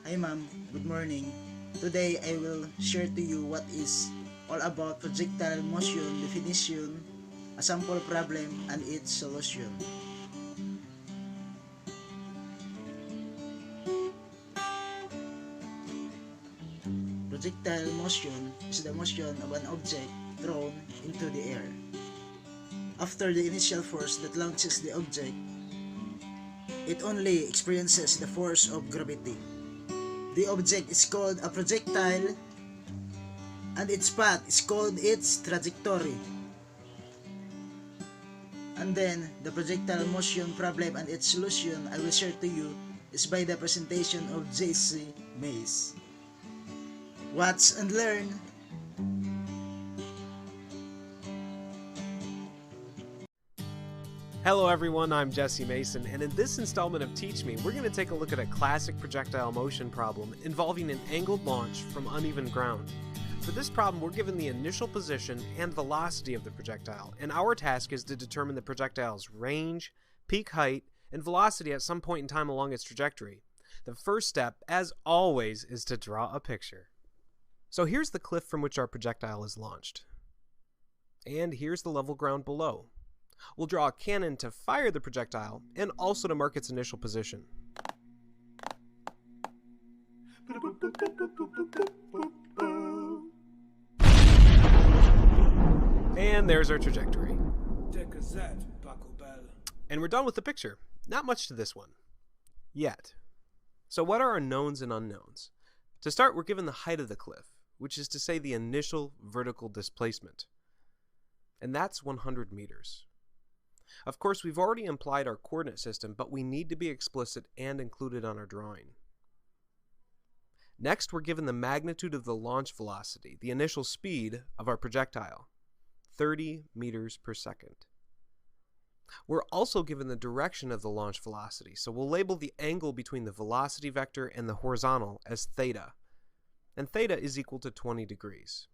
Hi ma'am, good morning. Today I will share to you what is all about projectile motion definition, a sample problem and its solution. Projectile motion is the motion of an object thrown into the air. After the initial force that launches the object, it only experiences the force of gravity. The object is called a projectile and its path is called its trajectory. And then the projectile motion problem and its solution I will share to you is by the presentation of JC Mays. Watch and learn. Hello everyone, I'm Jesse Mason, and in this installment of Teach Me, we're going to take a look at a classic projectile motion problem involving an angled launch from uneven ground. For this problem, we're given the initial position and velocity of the projectile, and our task is to determine the projectile's range, peak height, and velocity at some point in time along its trajectory. The first step, as always, is to draw a picture. So here's the cliff from which our projectile is launched. And here's the level ground below. We'll draw a cannon to fire the projectile and also to mark its initial position. And there's our trajectory. And we're done with the picture. Not much to this one. Yet. So what are our knowns and unknowns? To start, we're given the height of the cliff, which is to say the initial vertical displacement. And that's 100 meters. Of course, we've already implied our coordinate system, but we need to be explicit and include it on our drawing. Next, we're given the magnitude of the launch velocity, the initial speed of our projectile, 30 meters per second. We're also given the direction of the launch velocity, so we'll label the angle between the velocity vector and the horizontal as theta, and theta is equal to 20 degrees.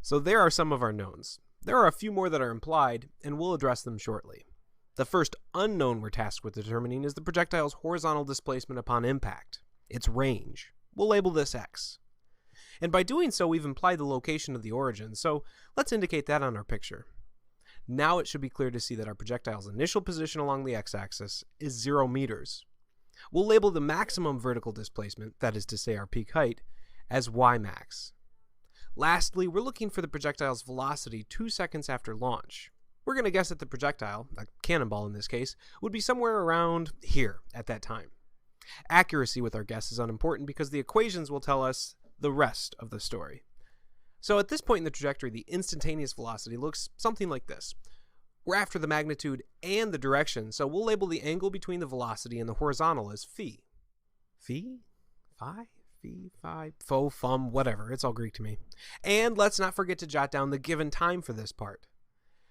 So there are some of our knowns. There are a few more that are implied, and we'll address them shortly. The first unknown we're tasked with determining is the projectile's horizontal displacement upon impact, its range. We'll label this x. And by doing so, we've implied the location of the origin, so let's indicate that on our picture. Now it should be clear to see that our projectile's initial position along the x-axis is 0 meters. We'll label the maximum vertical displacement, that is to say our peak height, as y-max. Lastly, we're looking for the projectile's velocity 2 seconds after launch. We're going to guess that the projectile, a cannonball in this case, would be somewhere around here at that time. Accuracy with our guess is unimportant because the equations will tell us the rest of the story. So at this point in the trajectory, the instantaneous velocity looks something like this. We're after the magnitude and the direction, so we'll label the angle between the velocity and the horizontal as phi. Phi? Phi? Phi, fo, fum, whatever, it's all Greek to me. And let's not forget to jot down the given time for this part.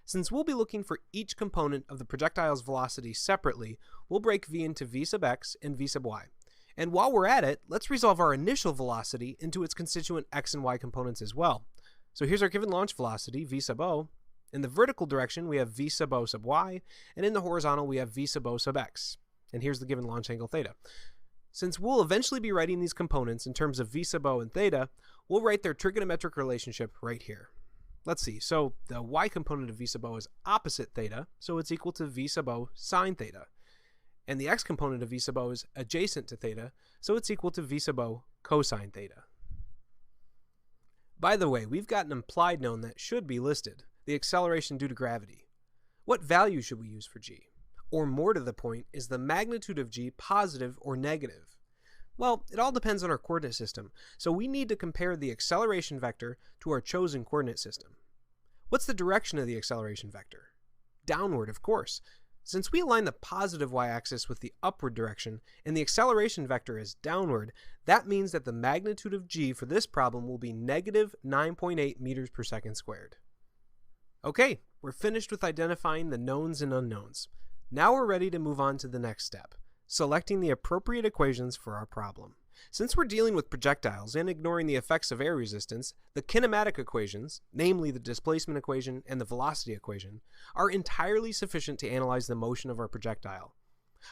Since we'll be looking for each component of the projectile's velocity separately, we'll break v into v sub x and v sub y. And while we're at it, let's resolve our initial velocity into its constituent x and y components as well. So here's our given launch velocity, v sub o. In the vertical direction, we have v sub o sub y, and in the horizontal, we have v sub o sub x. And here's the given launch angle theta. Since we'll eventually be writing these components in terms of v sub o and theta, we'll write their trigonometric relationship right here. Let's see, so the y component of v sub o is opposite theta, so it's equal to v sub o sine theta. And the x component of v sub o is adjacent to theta, so it's equal to v sub o cosine theta. By the way, we've got an implied known that should be listed, the acceleration due to gravity. What value should we use for g? Or more to the point, is the magnitude of g positive or negative? Well, it all depends on our coordinate system, so we need to compare the acceleration vector to our chosen coordinate system. What's the direction of the acceleration vector? Downward, of course. Since we align the positive y-axis with the upward direction, and the acceleration vector is downward, that means that the magnitude of g for this problem will be negative 9.8 meters per second squared. Okay, we're finished with identifying the knowns and unknowns. Now we're ready to move on to the next step, selecting the appropriate equations for our problem. Since we're dealing with projectiles and ignoring the effects of air resistance, the kinematic equations, namely the displacement equation and the velocity equation, are entirely sufficient to analyze the motion of our projectile.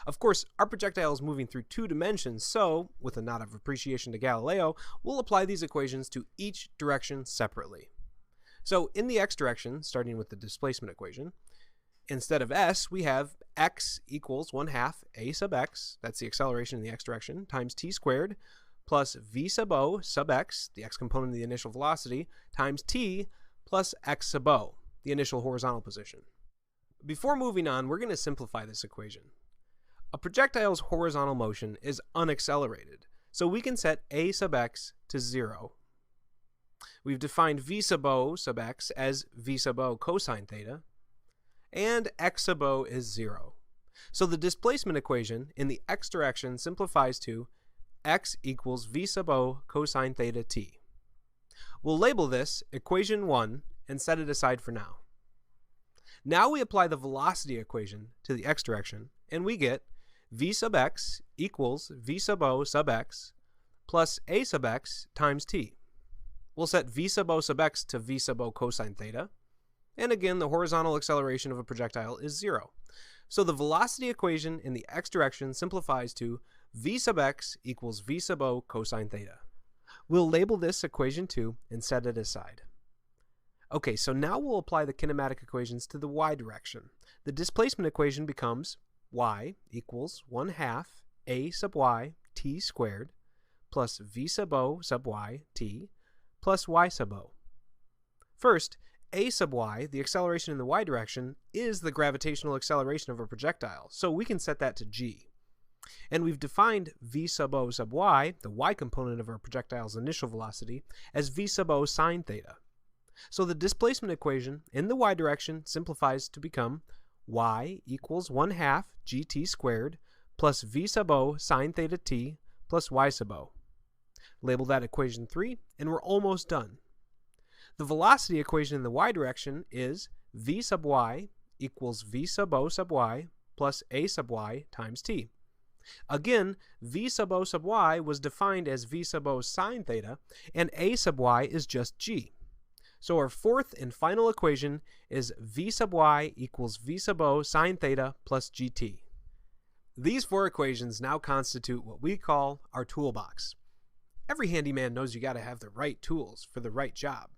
Of course, our projectile is moving through 2 dimensions, so, with a nod of appreciation to Galileo, we'll apply these equations to each direction separately. So, in the x direction, starting with the displacement equation, instead of s, we have x equals 1/2 a sub x, that's the acceleration in the x direction, times t squared, plus v sub o sub x, the x component of the initial velocity, times t plus x sub o, the initial horizontal position. Before moving on, we're going to simplify this equation. A projectile's horizontal motion is unaccelerated, so we can set a sub x to 0. We've defined v sub o sub x as v sub o cosine theta, and x sub o is 0. So the displacement equation in the x direction simplifies to x equals v sub o cosine theta t. We'll label this equation 1 and set it aside for now. Now we apply the velocity equation to the x direction, and we get v sub x equals v sub o sub x plus a sub x times t. We'll set v sub o sub x to v sub o cosine theta, and again the horizontal acceleration of a projectile is 0. So the velocity equation in the x direction simplifies to v sub x equals v sub o cosine theta. We'll label this equation 2 and set it aside. Okay, so now we'll apply the kinematic equations to the y direction. The displacement equation becomes y equals 1/2 a sub y t squared plus v sub o sub y t plus y sub o. First, a sub y, the acceleration in the y direction, is the gravitational acceleration of a projectile, so we can set that to g. And we've defined v sub o sub y, the y component of our projectile's initial velocity, as v sub o sine theta. So the displacement equation in the y direction simplifies to become y equals 1/2 gt squared plus v sub o sine theta t plus y sub o. Label that equation 3, and we're almost done. The velocity equation in the y direction is v sub y equals v sub o sub y plus a sub y times t. Again, v sub o sub y was defined as v sub o sine theta, and a sub y is just g. So our fourth and final equation is v sub y equals v sub o sine theta plus gt. These 4 equations now constitute what we call our toolbox. Every handyman knows you got to have the right tools for the right job.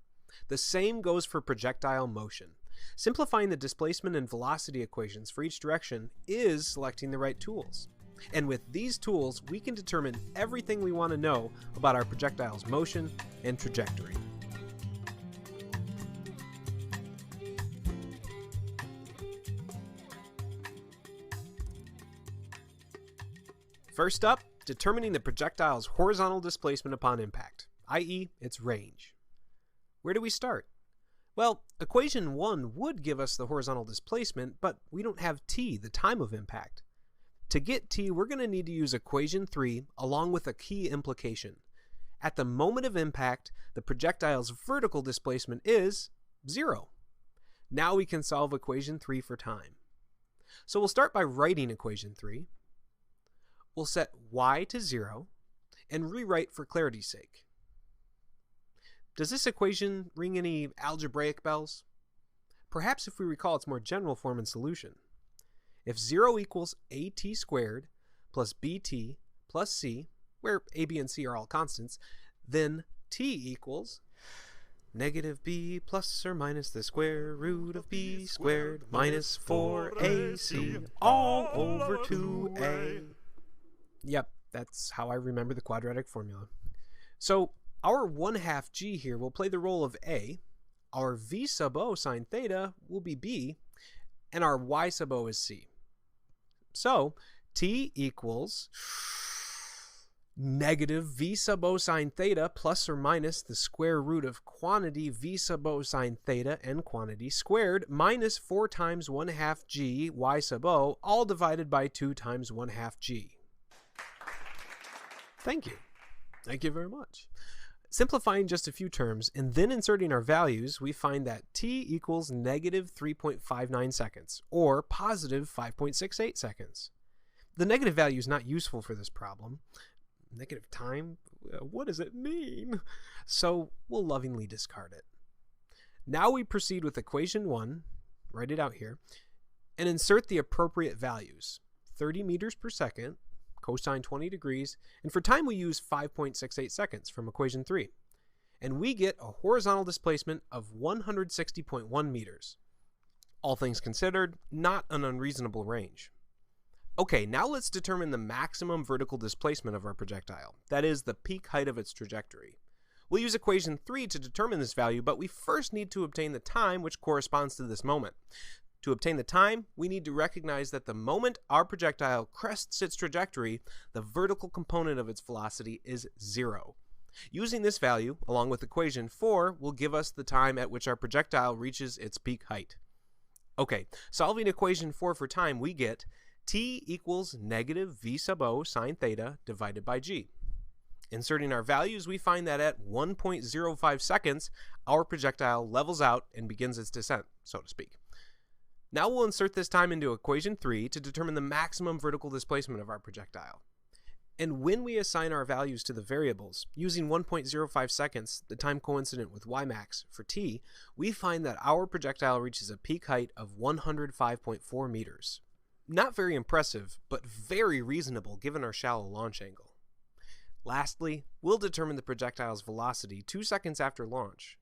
The same goes for projectile motion. Simplifying the displacement and velocity equations for each direction is selecting the right tools. And with these tools, we can determine everything we want to know about our projectile's motion and trajectory. First up, determining the projectile's horizontal displacement upon impact, i.e. its range. Where do we start? Well, equation 1 would give us the horizontal displacement, but we don't have t, the time of impact. To get t, we're going to need to use equation 3 along with a key implication. At the moment of impact, the projectile's vertical displacement is 0. Now we can solve equation 3 for time. So we'll start by writing equation 3. We'll set y to 0 and rewrite for clarity's sake. Does this equation ring any algebraic bells? Perhaps if we recall its more general form and solution. If 0 equals at squared plus bt plus c, where a, b, and c are all constants, then t equals negative b plus or minus the square root of b squared minus 4ac all over 2a. Yep, that's how I remember the quadratic formula. So our 1/2 g here will play the role of a, our v sub o sine theta will be b, and our y sub o is c. So t equals negative v sub o sine theta plus or minus the square root of quantity v sub o sine theta and quantity squared minus 4 times 1/2 g y sub o, all divided by 2 times 1/2 g. Thank you. Thank you very much. Simplifying just a few terms and then inserting our values, we find that t equals negative 3.59 seconds, or positive 5.68 seconds. The negative value is not useful for this problem. Negative time? What does it mean? So we'll lovingly discard it. Now we proceed with equation 1, write it out here, and insert the appropriate values. 30 meters per second, cosine 20 degrees, and for time we use 5.68 seconds from equation 3. And we get a horizontal displacement of 160.1 meters. All things considered, not an unreasonable range. Okay, now let's determine the maximum vertical displacement of our projectile, that is, the peak height of its trajectory. We'll use equation 3 to determine this value, but we first need to obtain the time which corresponds to this moment. To obtain the time, we need to recognize that the moment our projectile crests its trajectory, the vertical component of its velocity is 0. Using this value, along with equation 4, will give us the time at which our projectile reaches its peak height. Okay, solving equation 4 for time, we get t equals negative v sub o sine theta divided by g. Inserting our values, we find that at 1.05 seconds, our projectile levels out and begins its descent, so to speak. Now we'll insert this time into equation 3 to determine the maximum vertical displacement of our projectile. And when we assign our values to the variables, using 1.05 seconds, the time coincident with Ymax for t, we find that our projectile reaches a peak height of 105.4 meters. Not very impressive, but very reasonable given our shallow launch angle. Lastly, we'll determine the projectile's velocity 2 seconds after launch.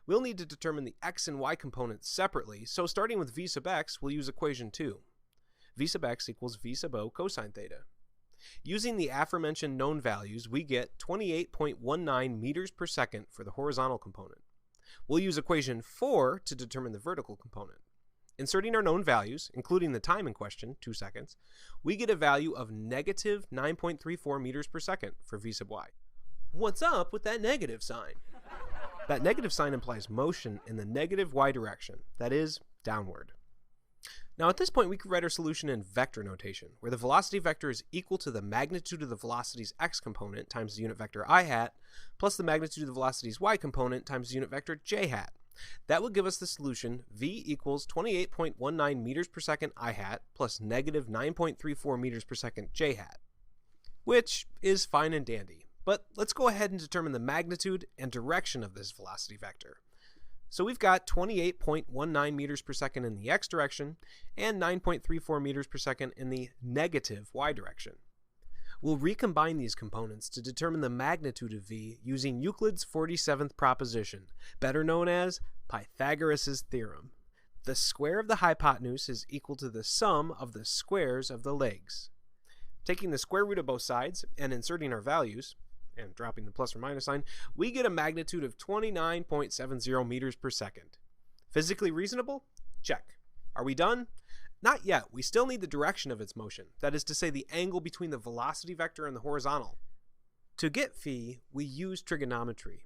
We'll need to determine the x and y components separately, so starting with v sub x, we'll use equation 2. v sub x equals v sub o cosine theta. Using the aforementioned known values, we get 28.19 meters per second for the horizontal component. We'll use equation 4 to determine the vertical component. Inserting our known values, including the time in question, 2 seconds, we get a value of negative 9.34 meters per second for v sub y. What's up with that negative sign? That negative sign implies motion in the negative y direction, that is, downward. Now at this point we could write our solution in vector notation, where the velocity vector is equal to the magnitude of the velocity's x component times the unit vector I hat, plus the magnitude of the velocity's y component times the unit vector j hat. That would give us the solution v equals 28.19 meters per second I hat plus negative 9.34 meters per second j hat, which is fine and dandy. But let's go ahead and determine the magnitude and direction of this velocity vector. So we've got 28.19 meters per second in the x direction and 9.34 meters per second in the negative y direction. We'll recombine these components to determine the magnitude of v using Euclid's 47th proposition, better known as Pythagoras' theorem. The square of the hypotenuse is equal to the sum of the squares of the legs. Taking the square root of both sides and inserting our values, and dropping the plus or minus sign, we get a magnitude of 29.70 meters per second. Physically reasonable? Check. Are we done? Not yet. We still need the direction of its motion, that is to say the angle between the velocity vector and the horizontal. To get phi, we use trigonometry.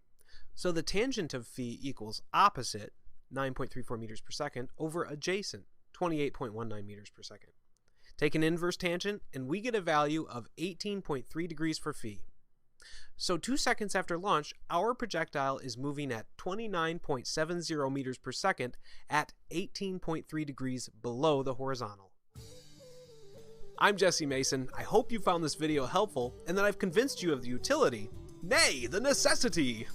So the tangent of phi equals opposite, 9.34 meters per second, over adjacent, 28.19 meters per second. Take an inverse tangent, and we get a value of 18.3 degrees for phi. So 2 seconds after launch, our projectile is moving at 29.70 meters per second at 18.3 degrees below the horizontal. I'm Jesse Mason. I hope you found this video helpful and that I've convinced you of the utility, nay, the necessity,